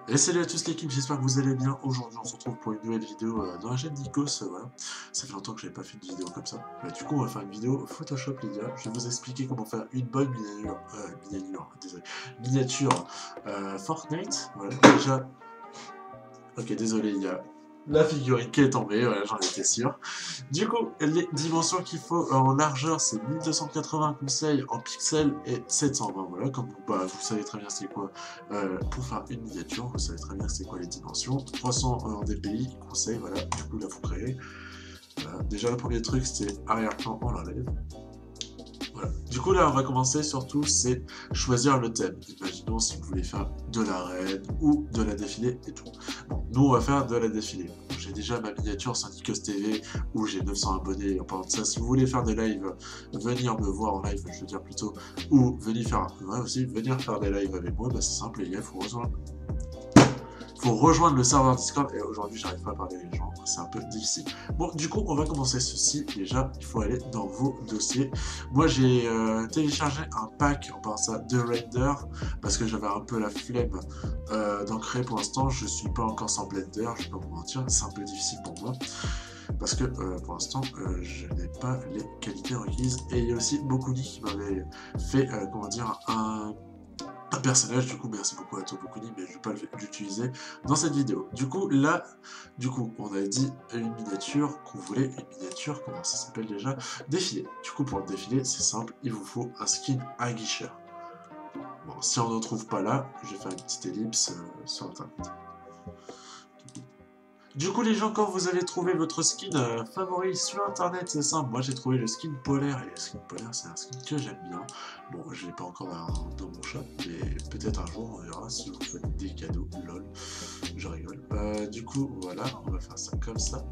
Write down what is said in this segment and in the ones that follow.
Et salut à tous l'équipe, j'espère que vous allez bien. Aujourd'hui on se retrouve pour une nouvelle vidéo dans la chaîne Nikos, voilà. Ça fait longtemps que j'avais pas fait de vidéo comme ça. Du coup on va faire une vidéo Photoshop les gars. Je vais vous expliquer comment faire une bonne miniature Fortnite. Voilà, déjà, ok désolé il y a la figurine qui est tombée, voilà j'en étais sûr. Du coup, les dimensions qu'il faut en largeur, c'est 1280 conseils, en pixels et 720. Voilà, comme vous savez très bien c'est quoi. Pour faire une miniature, vous savez très bien c'est quoi les dimensions. 300 en DPI, conseils, voilà. Du coup, là, vous créez. Voilà. Déjà, le premier truc, c'est arrière-plan, on l'enlève. Voilà. Du coup, là, on va commencer surtout, c'est choisir le thème. Imaginons si vous voulez faire de la reine ou de la défilée et tout. Bon, nous, on va faire de la défilée. J'ai déjà ma miniature Syndicus TV où j'ai 900 abonnés. En parlant de ça, si vous voulez faire des lives, venir me voir en live, je veux dire plutôt, ou venir faire, ouais, aussi, venir faire des lives avec moi, bah, c'est simple, les gars, il faut rejoindre le serveur Discord. Et aujourd'hui, j'arrive pas à parler les gens, c'est un peu difficile. Bon, du coup, on va commencer ceci. Déjà, il faut aller dans vos dossiers. Moi, j'ai téléchargé un pack, on parle ça, de Render, parce que j'avais un peu la flemme d'en créer pour l'instant. Je suis pas encore sans Blender, je vais pas vous mentir, c'est un peu difficile pour moi. Parce que pour l'instant, je n'ai pas les qualités requises. Et il y a aussi Bokuni qui m'avait fait, comment dire, un personnage, du coup, merci beaucoup à toi Bokuni, mais je ne vais pas l'utiliser dans cette vidéo. Du coup, là, on a dit une miniature, qu'on voulait une miniature, comment ça s'appelle déjà? Défilé. Du coup, pour le défilé, c'est simple, il vous faut un skin aguicheur. Bon, si on n'en trouve pas là, je vais faire une petite ellipse sur internet. Du coup, les gens, quand vous allez trouver votre skin favori sur internet, c'est simple. Moi, j'ai trouvé le skin polaire. Et le skin polaire, c'est un skin que j'aime bien. Bon, je l'ai pas encore dans mon shop, mais peut-être un jour, on verra si vous faites des cadeaux. Lol, je rigole. Du coup, voilà, on va faire ça comme ça.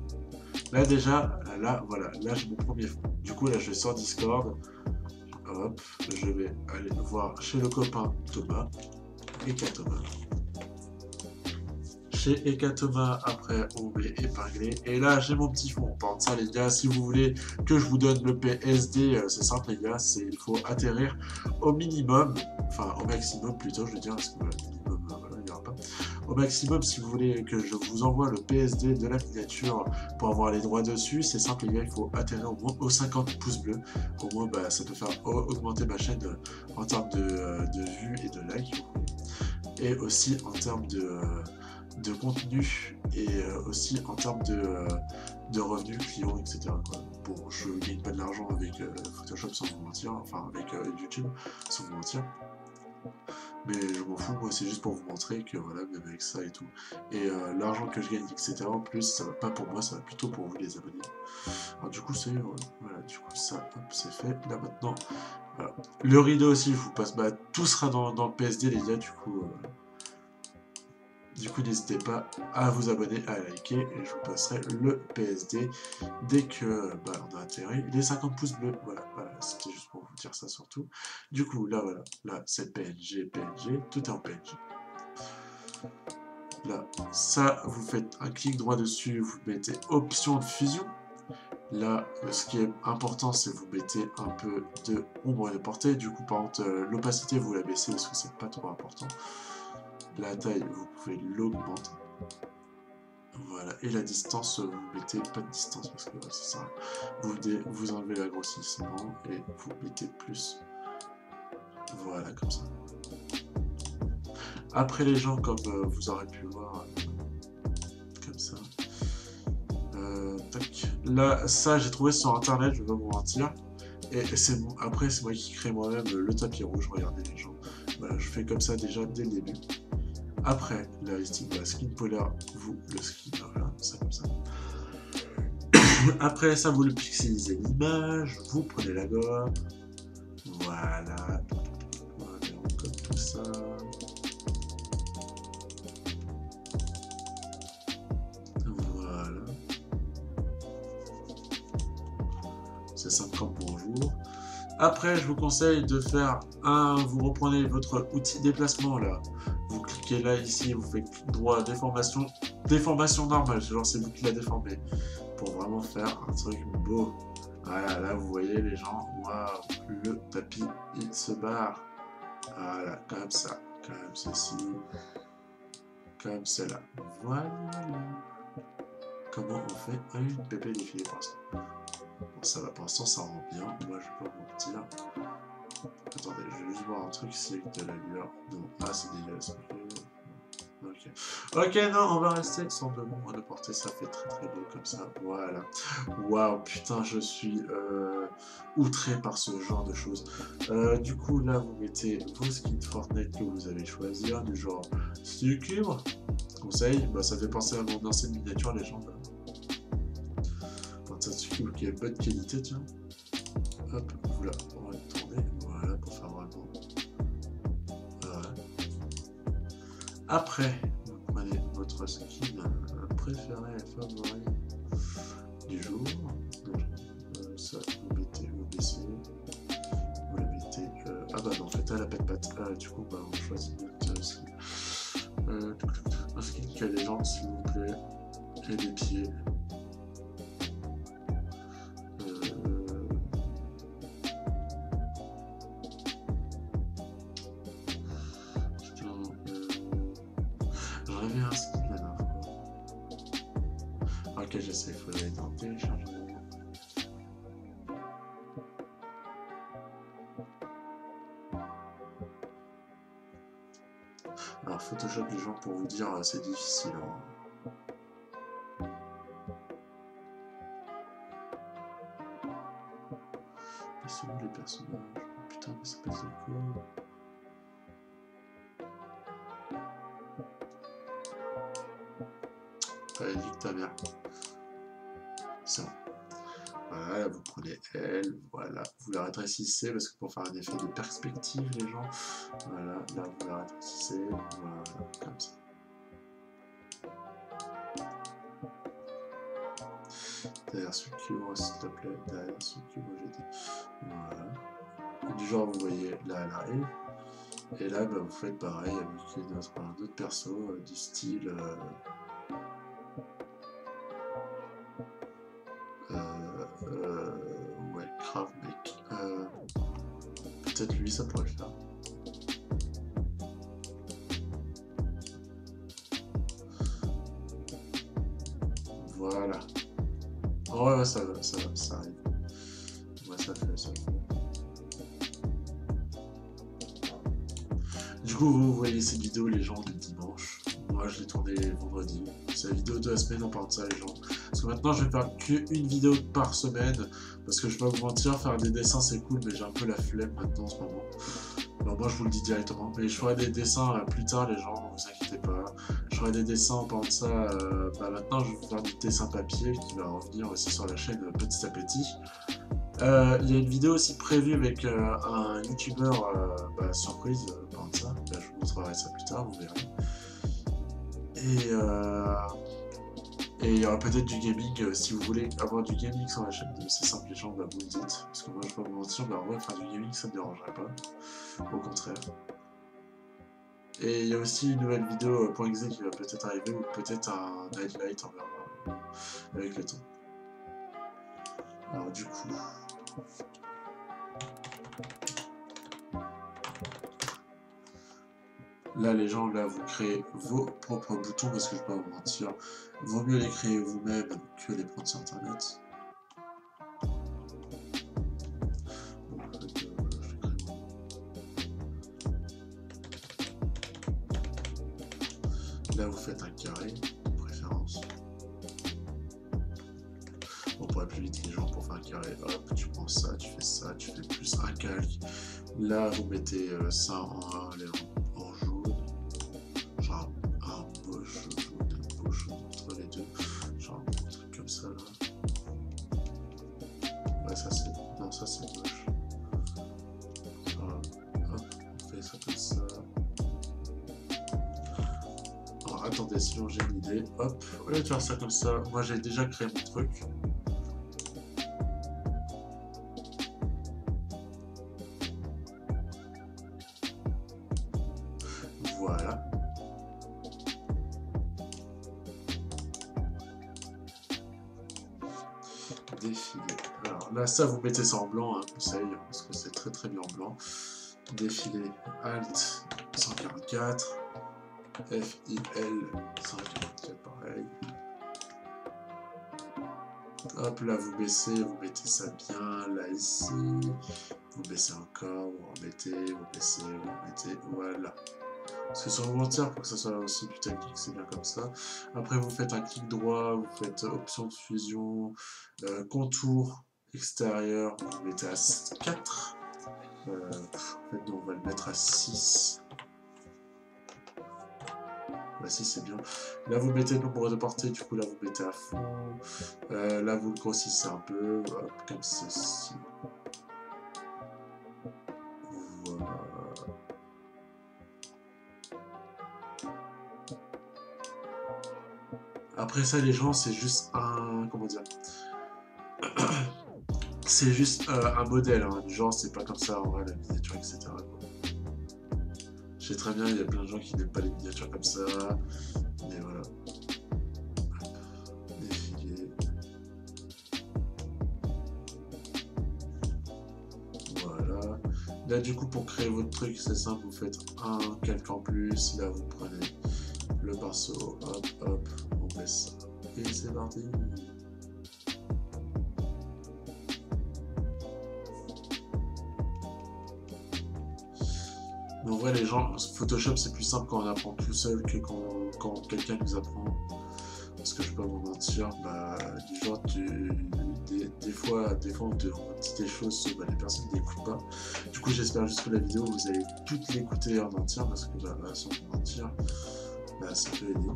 Là, déjà, là, voilà, là, j'ai mon premier fond. Du coup, là, je vais sur Discord. Hop, je vais aller voir chez le copain Thomas. Et Thomas. Chez Ekatoma, après on met épinglé. Et là, j'ai mon petit fond. Par contre, ça, les gars, si vous voulez que je vous donne le PSD, c'est simple, les gars, il faut atterrir au minimum, enfin au maximum plutôt, je veux dire, parce que le minimum, voilà, il n'y aura pas. Au maximum, si vous voulez que je vous envoie le PSD de la miniature pour avoir les droits dessus, c'est simple, les gars, il faut atterrir au moins aux 50 pouces bleus. Au moins, bah, ça peut faire augmenter ma chaîne en termes de vues et de likes. Et aussi en termes de contenu et aussi en termes de revenus clients, etc. Quoi. Bon, je gagne pas de l'argent avec Photoshop sans vous mentir, enfin avec YouTube sans vous mentir, mais je m'en fous, moi c'est juste pour vous montrer que voilà, même avec ça et tout, et l'argent que je gagne, etc. En plus, ça va pas pour moi, ça va plutôt pour vous les abonnés. Alors du coup, c'est voilà, du coup ça, hop, c'est fait. Là maintenant, voilà. Le rideau aussi, je vous passe, bah tout sera dans le PSD les gars, du coup. Du coup, n'hésitez pas à vous abonner, à liker, et je vous passerai le PSD dès que on a atterri les 50 pouces bleus. Voilà, voilà, c'était juste pour vous dire ça surtout. Du coup, là, voilà, là, c'est PNG, tout est en PNG. Là, ça, vous faites un clic droit dessus, vous mettez option de fusion. Là, ce qui est important, c'est vous mettez un peu de ombre et de portée. Du coup, par contre, l'opacité, vous la baissez parce que c'est pas trop important. La taille, vous pouvez l'augmenter. Voilà, et la distance, vous mettez pas de distance parce que c'est ça. Vous enlevez l'agrossissement et vous mettez plus. Voilà, comme ça. Après les gens, comme vous aurez pu voir, comme ça. Tac. Là, ça, j'ai trouvé sur internet, je vais pas vous mentir. Et après, c'est moi qui crée moi-même le tapis rouge. Regardez les gens. Voilà, je fais comme ça déjà dès le début. Après, la listing de la skin polaire, vous le skin, voilà, ça comme ça. Après ça, vous le pixelisez l'image, vous prenez la gomme, voilà, comme tout ça. Voilà. C'est simple comme bonjour. Après, je vous conseille de faire vous reprenez votre outil déplacement là. Vous cliquez là ici, vous faites clic droit, déformation normale, genre c'est vous qui la déformez. Pour vraiment faire un truc beau. Voilà, là vous voyez les gens, waouh, le tapis il se barre. Voilà, comme ça, comme ceci. comme cela. Voilà. Comment on fait une pépé défilé pour l'instant? Bon, ça va, pour l'instant ça rend bien. Moi je vais pas vous mentir. Attendez, je vais juste voir un truc si avec de la lueur. Non, ah c'est dégueulasse. Ok. Ok, non, on va rester sans de portée, ça fait très très beau comme ça. Voilà. Waouh, putain, je suis outré par ce genre de choses. Du coup, là, vous mettez vos skins Fortnite que vous avez choisir, du genre Succube. Conseil, bah, ça fait penser à mon ancienne miniature légende. Un Succube qui est bonne qualité, tiens. Hop, voilà, on va le tourner, voilà, pour faire vraiment. Voilà. Après, vous prenez votre skin préféré et favori du jour. Donc, ça, vous mettez, vous baissez, vous la mettez. Ah bah non, en fait, elle a pas de patte. Du coup, bah, on choisit notre skin. Un skin qui a des jambes, s'il vous plaît, et des pieds. J'en avais un skin la dernière fois. Ok, j'essaie, il faudrait être en téléchargement. Alors Photoshop, les gens, pour vous dire, c'est difficile. Hein. C'est où les personnages? Putain, mais ça passe de quoi? Allez, nique ta mère. C'est bon. Voilà, vous prenez elle, voilà, vous la rétrécissez parce que pour faire un effet de perspective, les gens, voilà, là vous la rétrécissez, voilà, comme ça. Derrière ce cube, s'il te plaît, derrière ce cube, j'ai dit, voilà. Et du genre, vous voyez, là elle arrive, et là bah, vous faites pareil avec un autre perso du style. Ouais, grave mec. Peut-être lui, ça pourrait le faire. Voilà. Oh ouais, ça arrive. Ouais, ça fait, ça fait. Du coup, vous voyez cette vidéo, les gens, le dimanche. Moi, je l'ai tournée vendredi. C'est la vidéo de la semaine, on parle de ça, les gens. Parce que maintenant, je vais faire qu'une vidéo par semaine. Parce que je vais pas vous mentir, faire des dessins, c'est cool, mais j'ai un peu la flemme maintenant en ce moment. Alors moi, je vous le dis directement. Mais je ferai des dessins plus tard, les gens, ne vous inquiétez pas. Je ferai des dessins, en parlant de ça. Bah maintenant, je vais faire du dessin papier qui va revenir aussi sur la chaîne petit à petit. Il y a une vidéo aussi prévue avec un youtubeur surprise, parlant de ça. Là, je vous montrerai ça plus tard, vous verrez. Et il y aura peut-être du gaming, si vous voulez avoir du gaming sur la chaîne, c'est simple, les gens, bah, vous le dites. Parce que moi, je vais pas vous mentir, bah, en vrai, faire du gaming, ça ne me dérangerait pas. Au contraire. Et il y a aussi une nouvelle vidéo .exe qui va peut-être arriver, ou peut-être un highlight, on verra avec le temps. Alors du coup... Là, les gens, là, vous créez vos propres boutons, parce que je ne vais pas vous mentir, vaut mieux les créer vous-même que les prendre sur Internet. Bon, en fait, là, vous faites un carré, de préférence. On pourrait plus vite les gens pour faire un carré. Hop, tu prends ça, tu fais ça, tu fais plus un calque. Là, vous mettez ça en jaune. Genre un beau jaune entre les deux. Genre un truc comme ça là. Ouais, ça c'est. Non, ça c'est moche. Hop, on fait ça comme ça. Alors attendez, sinon j'ai une idée. Hop, au lieu de faire ça comme ça, moi j'ai déjà créé mon truc. Voilà. Défiler. Alors là, ça, vous mettez ça en blanc, hein, conseil, parce que c'est très très bien en blanc. Défiler, Alt 144. F-I-L 5, pareil. Hop, là vous baissez, vous mettez ça bien là ici. Vous baissez encore, vous remettez, vous baissez, vous remettez, voilà. Parce que sur le mentir, pour que ça soit aussi putaclic, c'est bien comme ça. Après, vous faites un clic droit, vous faites option de fusion, contour extérieur, vous mettez à 4. En fait, non, on va le mettre à 6. Bah si, c'est bien. Là, vous mettez le nombre de portées, du coup, là, vous mettez à fond. Là, vous le grossissez un peu, hop, comme ceci. Voilà. Après ça, les gens, c'est juste un... Comment dire? C'est juste un modèle, hein. Du genre, c'est pas comme ça, en vrai, la miniature, etc. Je sais très bien, il y a plein de gens qui n'aiment pas les miniatures comme ça. Mais voilà. Défiler. Voilà. Là, du coup, pour créer votre truc, c'est simple, vous faites un calque en plus. Là, vous prenez le pinceau, hop, hop, on baisse ça. Et c'est parti. Mais en vrai, les gens, Photoshop, c'est plus simple quand on apprend tout seul que quand quelqu'un nous apprend. Parce que je peux pas vous mentir, bah, du genre, des fois, on te dit des choses, bah, les personnes n'écoutent pas. Du coup, j'espère juste que la vidéo, vous allez toutes l'écouter en entière, parce que, bah, sans vous mentir, bah, ça peut aider.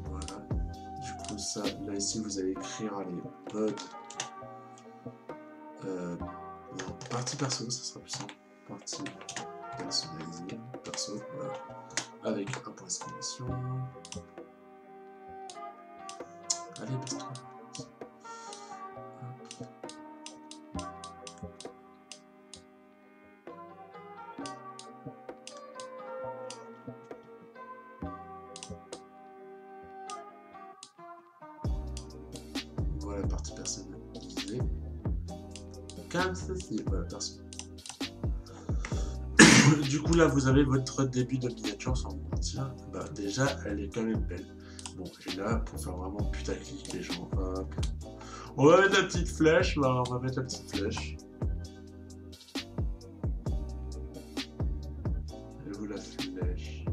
Voilà. Du coup, ça, là, ici, vous allez écrire les modes. Non, partie perso, ça sera plus simple. Partie personnalisée, perso, voilà. Avec un point d'exclamation. Allez, baisse-toi. Voilà, partie personnalisée. Comme ceci, voilà, perso. Du coup, là, vous avez votre début de miniature, sans vous mentir. Bah, déjà, elle est quand même belle. Bon, et là, pour faire vraiment putaclic, les gens, hop. On va mettre la petite flèche, là, on va mettre la petite flèche. Et vous, la flèche.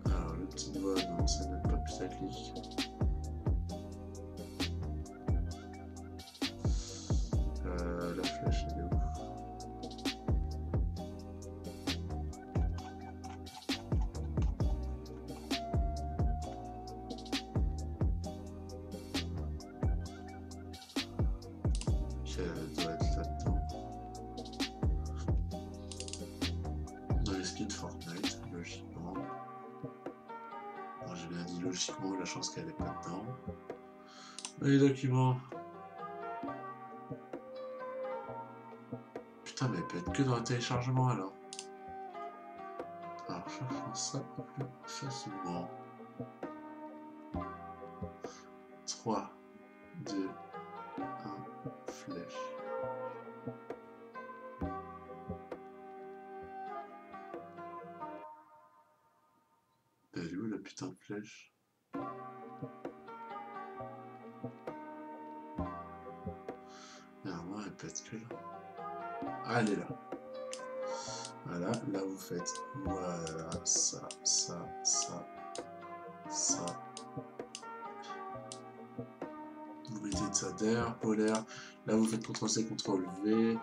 Alors, le petit doigt, non, ça n'est pas putaclic. La flèche, elle est où? Elle doit être là-dedans. Dans les skins Fortnite, logiquement. Bon, j'ai bien dit logiquement, la chance qu'elle n'est pas dedans. Les documents. Putain, mais elle peut être que dans le téléchargement alors. Alors, je vais faire ça plus facilement. 3, 2, 1, flèche. Elle est où la putain de flèche? Normalement, elle peut être que là. Ah, elle est là. Voilà, là vous faites voilà, ça, ça, ça, ça. Vous mettez ça d'air, polaire. Là vous faites CTRL-C, CTRL-V.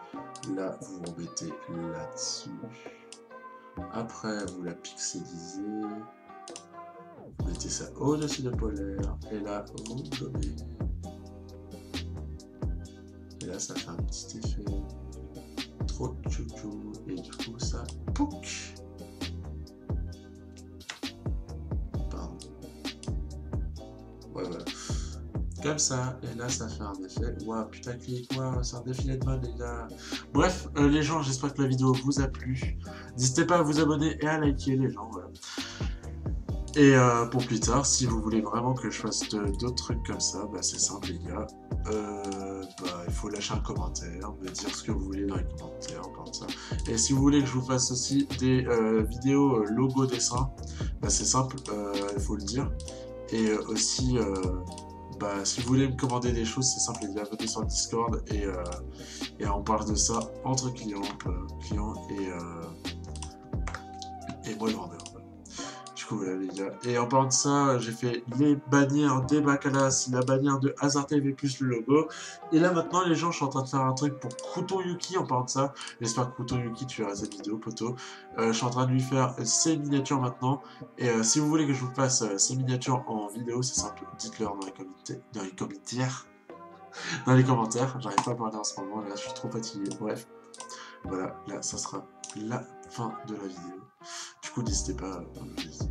Là vous remettez là-dessus. Après vous la pixelisez. Vous mettez ça au-dessus de polaire. Et là vous gommez. Et là ça fait un petit effet. Trop chouchou, et du coup ça pouc. Pardon. Ouais, voilà. Comme ça, et là ça fait un effet. Ouah, putaclic, ouah, c'est un défilé de mode, les gars. Bref, les gens, j'espère que la vidéo vous a plu. N'hésitez pas à vous abonner et à liker, les gens, voilà. Et pour plus tard, si vous voulez vraiment que je fasse d'autres trucs comme ça, bah, c'est simple, les gars. Bah, il faut lâcher un commentaire, me dire ce que vous voulez dans les commentaires, comme ça. Et si vous voulez que je vous fasse aussi des vidéos logo dessin, bah, c'est simple, il faut le dire. Et aussi, bah, si vous voulez me commander des choses, c'est simple, les gars, venez sur le Discord et on parle de ça entre clients et moi le vendeur. Du coup, voilà les gars. Et en parlant de ça, j'ai fait les bannières des Bakalas, la bannière de Hazard TV plus le logo. Et là maintenant, les gens, je suis en train de faire un truc pour Kuton Yuki en parlant de ça. J'espère que Kuton Yuki, tu verras cette vidéo, poto. Je suis en train de lui faire ses miniatures maintenant. Et si vous voulez que je vous fasse ces miniatures en vidéo, c'est simple, dites-leur dans les commentaires. J'arrive pas à parler en ce moment, là, je suis trop fatigué. Bref, voilà, là, ça sera la fin de la vidéo. Du coup, n'hésitez pas, comme je dis.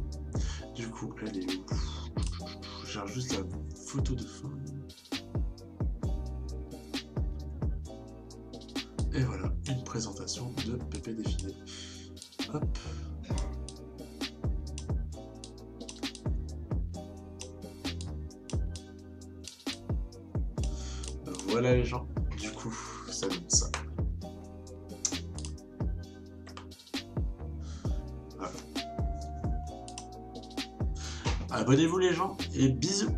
Du coup, elle est où? Je cherche juste la photo de fin. Et voilà, une présentation de Pépé Défilé. Hop. Voilà les gens, du coup, ça donne ça. Voilà. Abonnez-vous les gens, et bisous.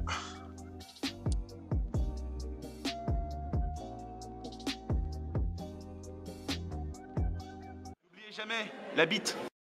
N'oubliez jamais la bite.